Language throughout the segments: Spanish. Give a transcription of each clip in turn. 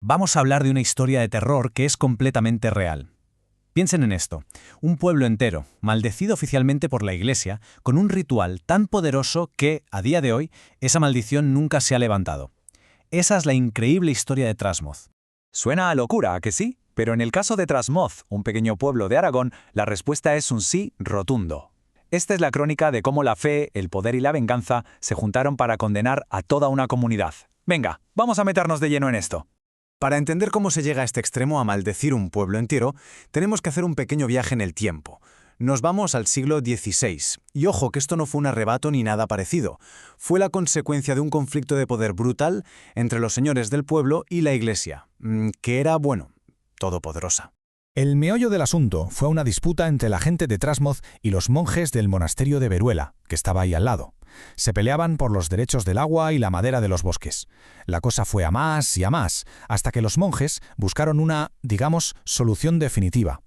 Vamos a hablar de una historia de terror que es completamente real. Piensen en esto, un pueblo entero, maldecido oficialmente por la Iglesia, con un ritual tan poderoso que, a día de hoy, esa maldición nunca se ha levantado. Esa es la increíble historia de Trasmoz. Suena a locura, ¿a que sí? Pero en el caso de Trasmoz, un pequeño pueblo de Aragón, la respuesta es un sí rotundo. Esta es la crónica de cómo la fe, el poder y la venganza se juntaron para condenar a toda una comunidad. Venga, vamos a meternos de lleno en esto. Para entender cómo se llega a este extremo a maldecir un pueblo entero, tenemos que hacer un pequeño viaje en el tiempo. Nos vamos al siglo XVI. Y ojo que esto no fue un arrebato ni nada parecido. Fue la consecuencia de un conflicto de poder brutal entre los señores del pueblo y la Iglesia, que era, todopoderosa. El meollo del asunto fue una disputa entre la gente de Trasmoz y los monjes del monasterio de Veruela, que estaba ahí al lado. Se peleaban por los derechos del agua y la madera de los bosques. La cosa fue a más y a más, hasta que los monjes buscaron una, solución definitiva.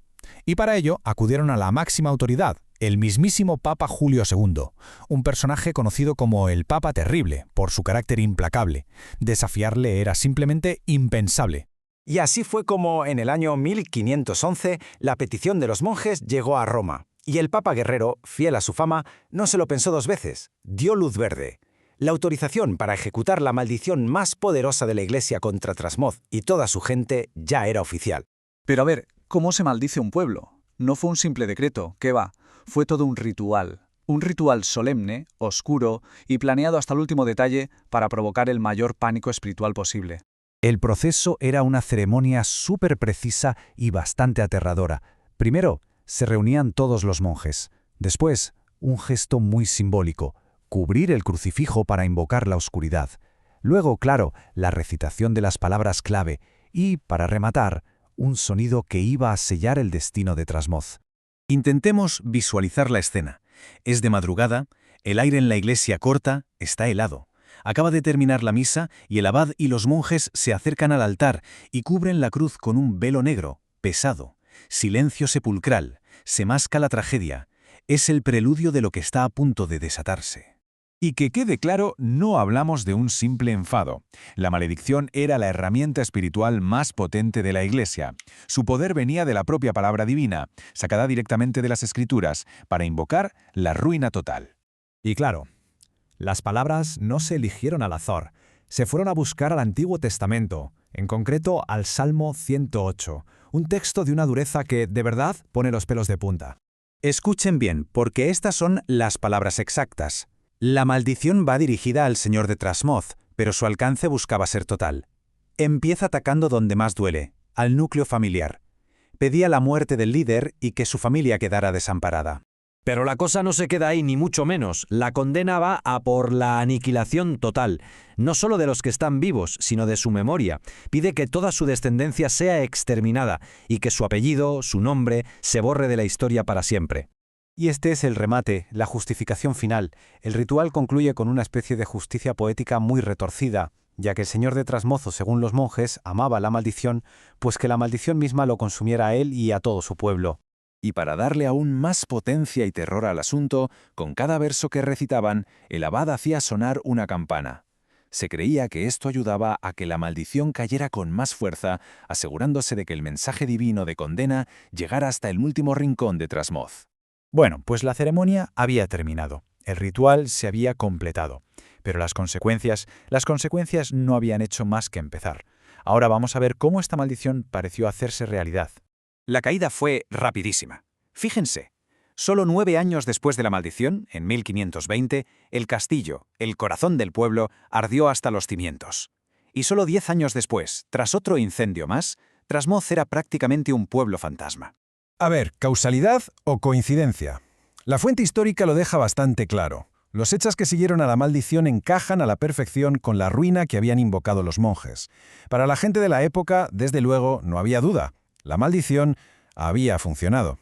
Y para ello acudieron a la máxima autoridad, el mismísimo Papa Julio II, un personaje conocido como el Papa Terrible, por su carácter implacable. Desafiarle era simplemente impensable. Y así fue como, en el año 1511, la petición de los monjes llegó a Roma. Y el Papa Guerrero, fiel a su fama, no se lo pensó dos veces. Dio luz verde. La autorización para ejecutar la maldición más poderosa de la Iglesia contra Trasmoz y toda su gente ya era oficial. Pero a ver, ¿cómo se maldice un pueblo? No fue un simple decreto, ¿qué va? Fue todo un ritual. Un ritual solemne, oscuro y planeado hasta el último detalle para provocar el mayor pánico espiritual posible. El proceso era una ceremonia súper precisa y bastante aterradora. Primero, se reunían todos los monjes. Después, un gesto muy simbólico, cubrir el crucifijo para invocar la oscuridad. Luego, claro, la recitación de las palabras clave y, para rematar, un sonido que iba a sellar el destino de Trasmoz. Intentemos visualizar la escena. Es de madrugada, el aire en la iglesia corta, está helado. Acaba de terminar la misa y el abad y los monjes se acercan al altar y cubren la cruz con un velo negro, pesado. Silencio sepulcral. Se masca la tragedia. Es el preludio de lo que está a punto de desatarse. Y que quede claro, no hablamos de un simple enfado. La maledicción era la herramienta espiritual más potente de la Iglesia. Su poder venía de la propia palabra divina, sacada directamente de las Escrituras, para invocar la ruina total. Y claro, las palabras no se eligieron al azar. Se fueron a buscar al Antiguo Testamento, en concreto al Salmo 108, un texto de una dureza que, de verdad, pone los pelos de punta. Escuchen bien, porque estas son las palabras exactas. La maldición va dirigida al señor de Trasmoz, pero su alcance buscaba ser total. Empieza atacando donde más duele, al núcleo familiar. Pedía la muerte del líder y que su familia quedara desamparada. Pero la cosa no se queda ahí, ni mucho menos. La condena va a por la aniquilación total, no solo de los que están vivos, sino de su memoria. Pide que toda su descendencia sea exterminada y que su apellido, su nombre, se borre de la historia para siempre. Y este es el remate, la justificación final. El ritual concluye con una especie de justicia poética muy retorcida, ya que el señor de Trasmoz, según los monjes, amaba la maldición, pues que la maldición misma lo consumiera a él y a todo su pueblo. Y para darle aún más potencia y terror al asunto, con cada verso que recitaban, el abad hacía sonar una campana. Se creía que esto ayudaba a que la maldición cayera con más fuerza, asegurándose de que el mensaje divino de condena llegara hasta el último rincón de Trasmoz. Bueno, pues la ceremonia había terminado. El ritual se había completado. Pero las consecuencias no habían hecho más que empezar. Ahora vamos a ver cómo esta maldición pareció hacerse realidad. La caída fue rapidísima. Fíjense, solo 9 años después de la maldición, en 1520, el castillo, el corazón del pueblo, ardió hasta los cimientos. Y solo 10 años después, tras otro incendio más, Trasmoz era prácticamente un pueblo fantasma. A ver, ¿causalidad o coincidencia? La fuente histórica lo deja bastante claro. Los hechos que siguieron a la maldición encajan a la perfección con la ruina que habían invocado los monjes. Para la gente de la época, desde luego, no había duda. La maldición había funcionado.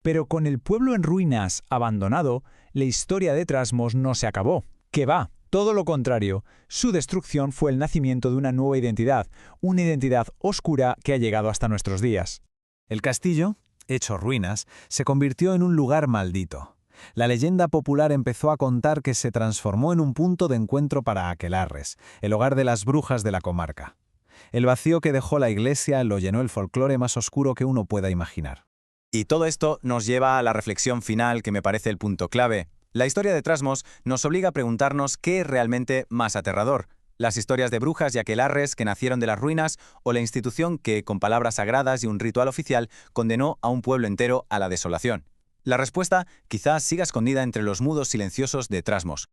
Pero con el pueblo en ruinas, abandonado, la historia de Trasmoz no se acabó. ¿Qué va? Todo lo contrario. Su destrucción fue el nacimiento de una nueva identidad, una identidad oscura que ha llegado hasta nuestros días. El castillo, hecho ruinas, se convirtió en un lugar maldito. La leyenda popular empezó a contar que se transformó en un punto de encuentro para aquelarres, el hogar de las brujas de la comarca. El vacío que dejó la iglesia lo llenó el folclore más oscuro que uno pueda imaginar. Y todo esto nos lleva a la reflexión final que me parece el punto clave. La historia de Trasmoz nos obliga a preguntarnos qué es realmente más aterrador. Las historias de brujas y aquelarres que nacieron de las ruinas o la institución que, con palabras sagradas y un ritual oficial, condenó a un pueblo entero a la desolación. La respuesta quizás siga escondida entre los mudos silenciosos de Trasmoz.